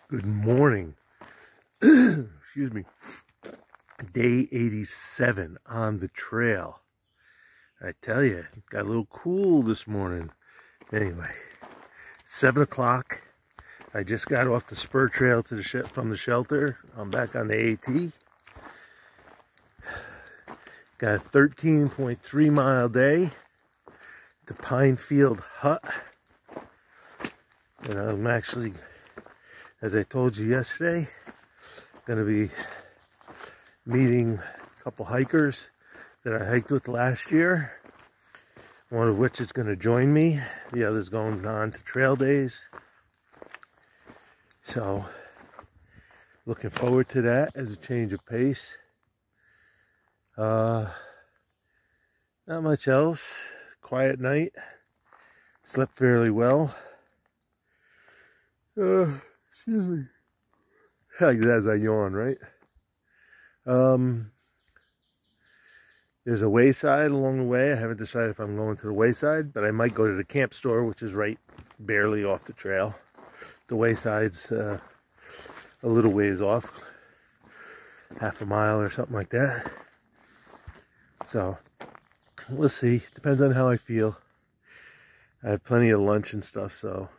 Good morning. Excuse me. Day 87 on the trail. I tell you, it got a little cool this morning. Anyway, 7 o'clock. I just got off the spur trail to from the shelter. I'm back on the AT. Got a 13.3 mile day to Pinefield Hut. And I'm actually, as I told you yesterday, going to be meeting a couple hikers that I hiked with last year. One of which is going to join me. The other's going on to trail days. So, looking forward to that as a change of pace. Not much else. Quiet night. Slept fairly well. Excuse me. As I yawn, right? There's a wayside along the way. I haven't decided if I'm going to the wayside, but I might go to the camp store, which is right barely off the trail. The wayside's a little ways off, half a mile or something like that. So we'll see. Depends on how I feel. I have plenty of lunch and stuff, so.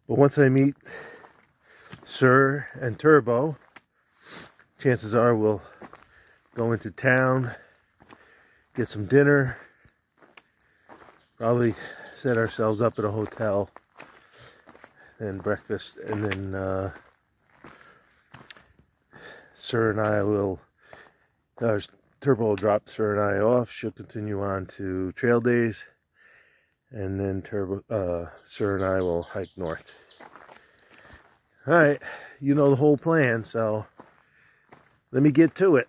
But once I meet Sir and Turbo, chances are we'll go into town, get some dinner, probably set ourselves up at a hotel, and breakfast, and then Sir and I will, Turbo will drop Sir and I off. She'll continue on to trail days, and then Sir and I will hike north. All right, you know the whole plan, so let me get to it.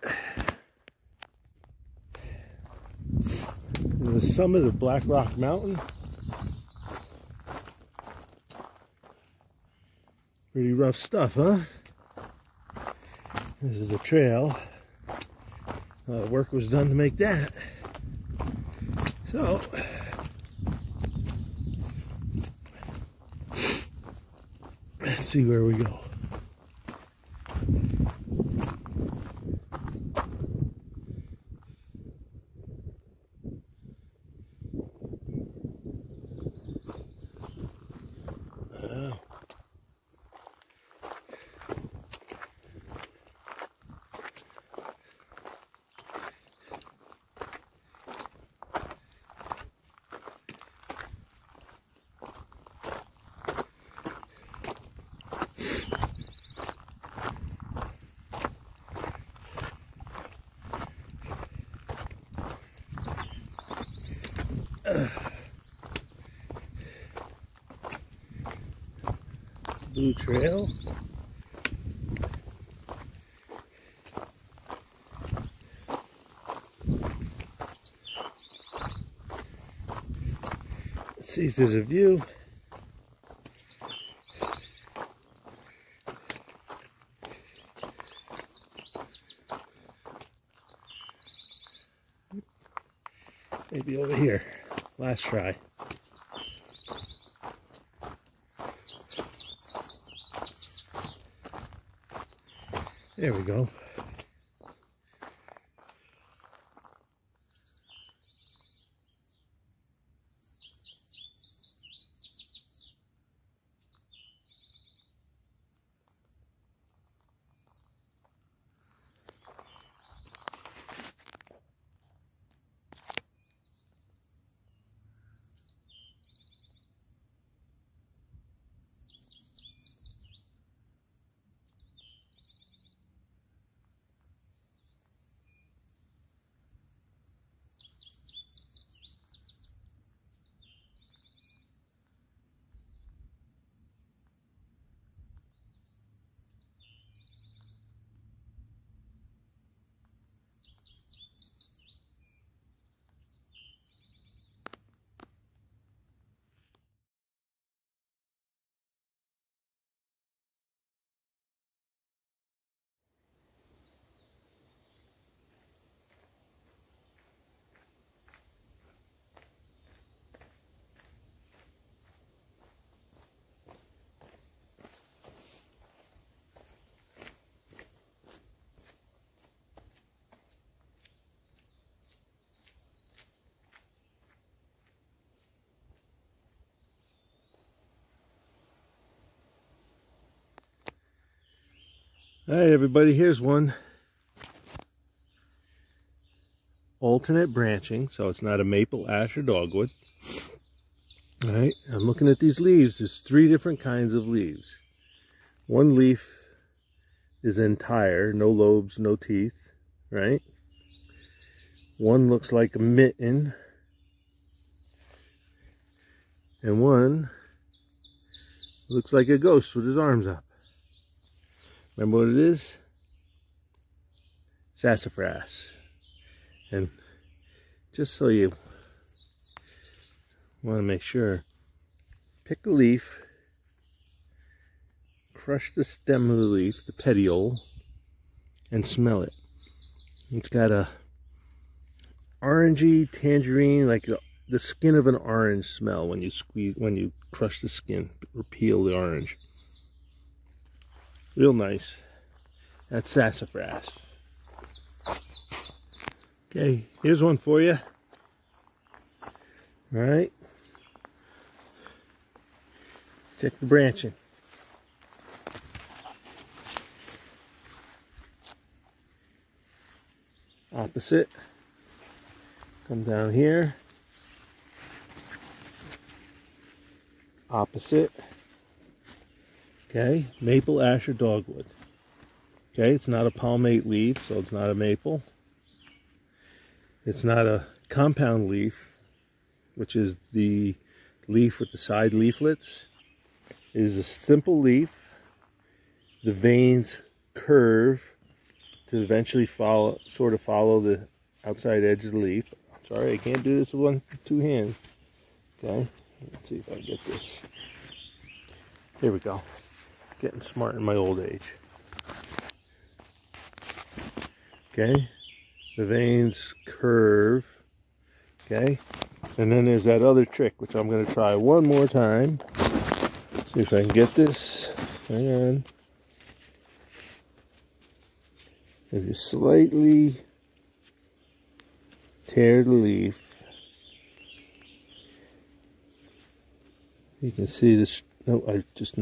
The summit of Blackrock Mountain. Pretty rough stuff, huh? This is the trail. A lot of work was done to make that. So, let's see where we go. Blue trail. Let's see if there's a view. Maybe over here. Last try. There we go. All right, everybody, here's one. Alternate branching, so it's not a maple, ash, or dogwood. All right, I'm looking at these leaves. There's 3 different kinds of leaves. One leaf is entire, no lobes, no teeth, right? One looks like a mitten, and one looks like a ghost with his arms up. Remember what it is? Sassafras. And just so you want to make sure, pick a leaf, crush the stem of the leaf, the petiole, and smell it. It's got a orangey, tangerine, like the skin of an orange smell when you crush the skin or peel the orange. Real nice. That's sassafras. Okay, here's one for you. All right. Check the branching. Opposite. Come down here. Opposite. Okay, maple, ash, or dogwood. Okay, it's not a palmate leaf, so it's not a maple. It's not a compound leaf, which is the leaf with the side leaflets. It is a simple leaf. The veins curve to eventually follow the outside edge of the leaf. I'm sorry, I can't do this with 2 hands. Okay, let's see if I can get this. Here we go. Getting smart in my old age. Okay, the veins curve. Okay, and then there's that other trick, which I'm going to try one more time. See if I can get this. Hang on. If you slightly tear the leaf, you can see this. No, I just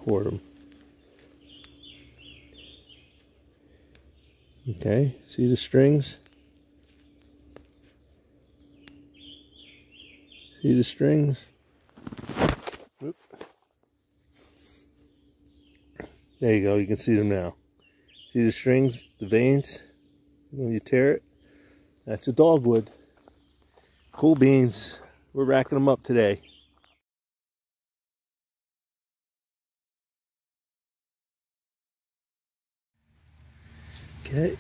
tore them. Okay, see the strings? See the strings? Oop. There you go, you can see them now. See the strings, the veins? When you tear it, that's a dogwood. Cool beans. We're racking them up today. Okay.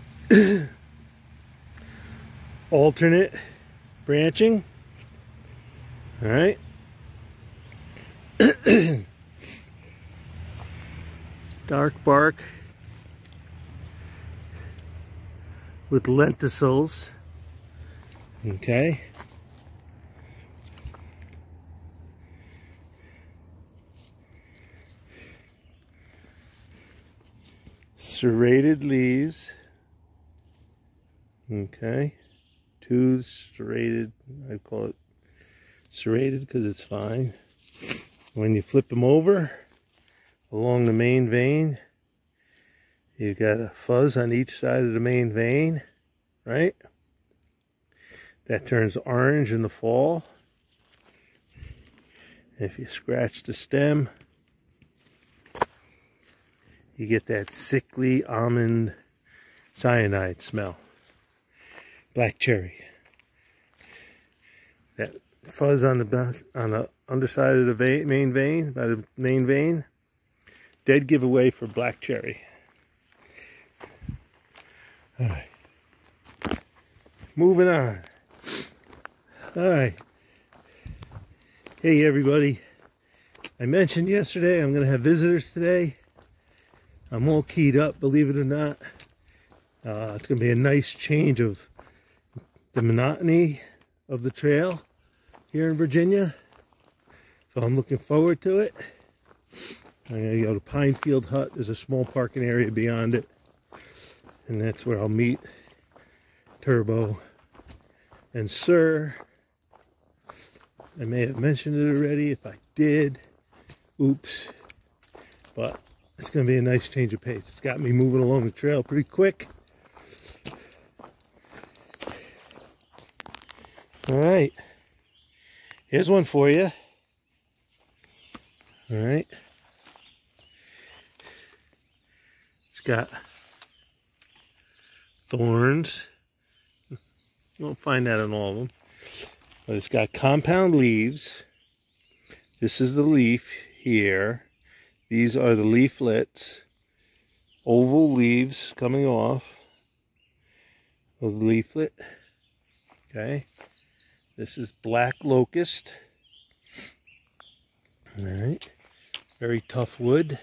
Alternate branching. All right. Dark bark with lenticels. Okay. Serrated leaves. Okay. 2 serrated. I call it serrated because it's fine. When you flip them over along the main vein, you've got a fuzz on each side of the main vein, right? That turns orange in the fall. If you scratch the stem, you get that sickly almond cyanide smell. Black cherry. That fuzz on the back, on the underside of the main vein, by the main vein, dead giveaway for black cherry. All right. Moving on. All right. Hey everybody. I mentioned yesterday I'm going to have visitors today. I'm all keyed up, believe it or not. It's going to be a nice change of the monotony of the trail here in Virginia. So I'm looking forward to it. I'm going to go to Pinefield Hut. There's a small parking area beyond it. And that's where I'll meet Turbo and Sir. I may have mentioned it already. If I did, oops. But it's going to be a nice change of pace. It's got me moving along the trail pretty quick. All right, here's one for you. All right, it's got thorns. You won't find that on all of them, but it's got compound leaves. This is the leaf here. These are the leaflets, oval leaves coming off of the leaflet. Okay. This is black locust. All right, very tough wood.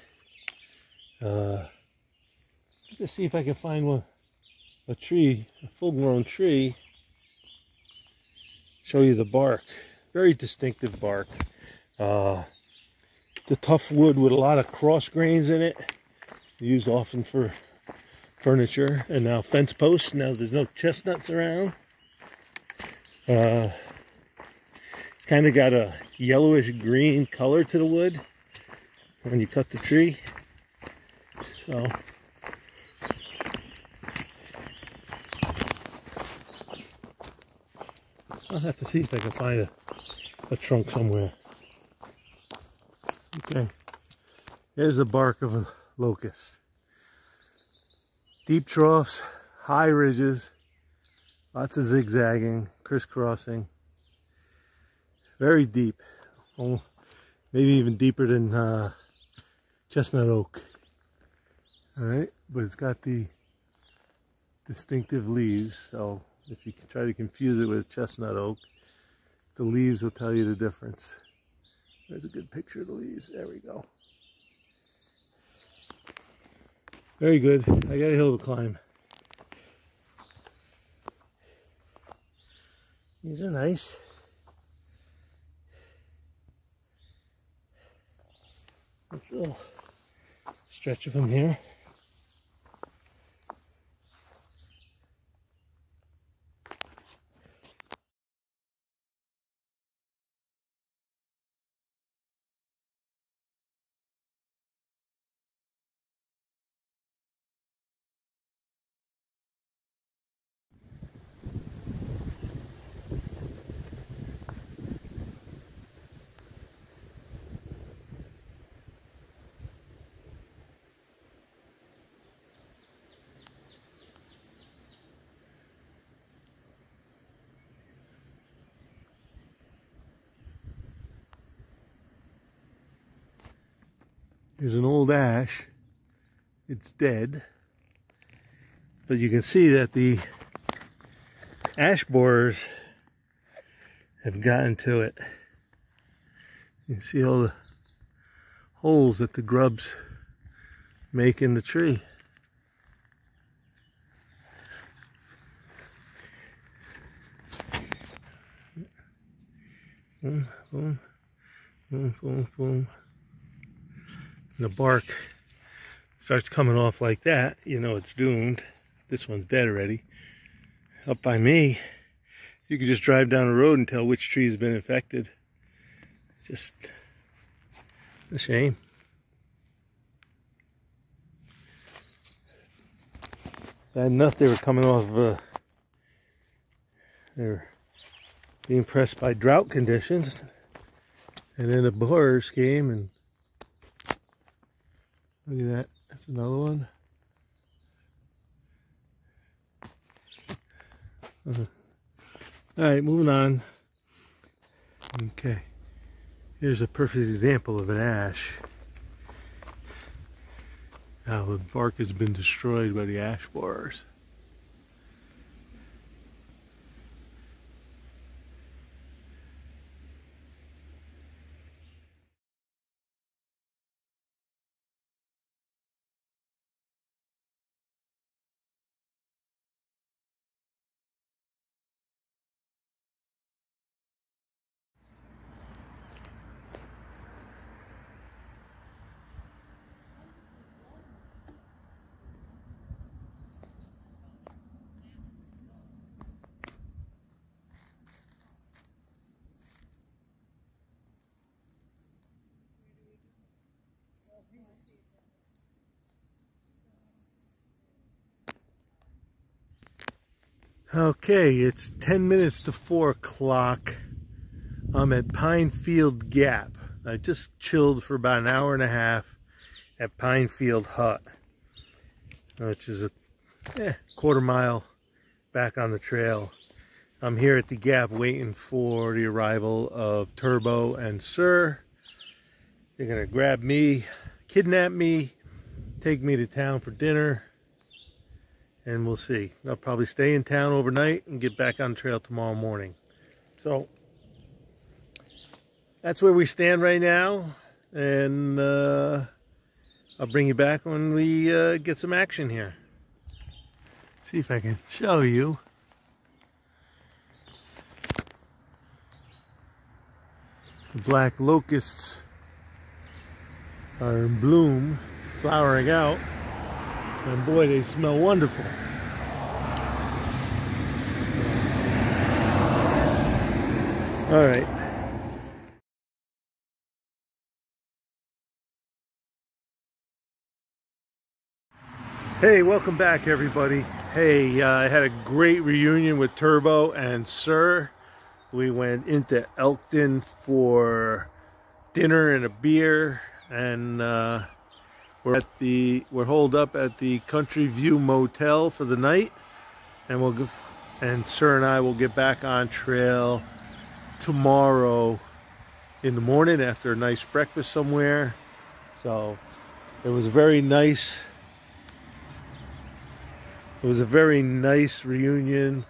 Let's see if I can find a tree, a full-grown tree. Show you the bark. Very distinctive bark. The tough wood with a lot of cross grains in it. Used often for furniture and now fence posts. Now there's no chestnuts around. It's kind of got a yellowish green color to the wood when you cut the tree. So I'll have to see if I can find a trunk somewhere. Okay, there's the bark of a locust. Deep troughs, high ridges, lots of zigzagging, crisscrossing. Very deep, maybe even deeper than chestnut oak. All right, but it's got the distinctive leaves, so if you can try to confuse it with chestnut oak, the leaves will tell you the difference. There's a good picture of the leaves. There we go. Very good. I got a hill to climb. These are nice. Let's a little stretch of them here. Here's an old ash. It's dead, but you can see that the ash borers have gotten to it. You can see all the holes that the grubs make in the tree. Boom, boom, boom, boom, boom. And the bark starts coming off like that, you know it's doomed. This one's dead already. Up by me, you can just drive down the road and tell which tree has been infected. Just a shame. Bad enough they were coming off they were being pressed by drought conditions, and then the borers came and look at that. That's another one. All right, moving on. Okay, here's a perfect example of an ash. Now the bark has been destroyed by the ash borers. Okay, it's 10 minutes to 4 o'clock. I'm at Pinefield Gap. I just chilled for about an hour and a half at Pinefield Hut, which is a quarter mile back on the trail. I'm here at the Gap waiting for the arrival of Turbo and Sir. They're gonna grab me, kidnap me, take me to town for dinner, and we'll see. I'll probably stay in town overnight and get back on the trail tomorrow morning. So that's where we stand right now, and I'll bring you back when we get some action here. See if I can show you. The black locusts are in bloom, flowering out, and boy, they smell wonderful. All right. Hey, welcome back, everybody. Hey, I had a great reunion with Turbo and Sir. We went into Elkton for dinner and a beer, and we're holed up at the Country View Motel for the night, and Sir and I will get back on trail tomorrow in the morning after a nice breakfast somewhere. So it was a very nice reunion.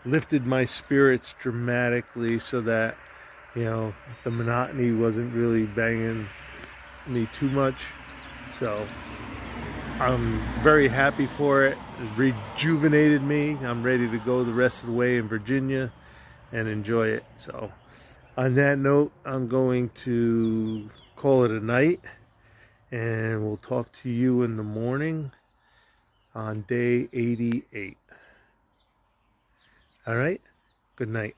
Lifted my spirits dramatically so that, you know, the monotony wasn't really banging me too much. So I'm very happy for it. It rejuvenated me. I'm ready to go the rest of the way in Virginia and enjoy it. So on that note, I'm going to call it a night, and we'll talk to you in the morning on day 88. All right, good night.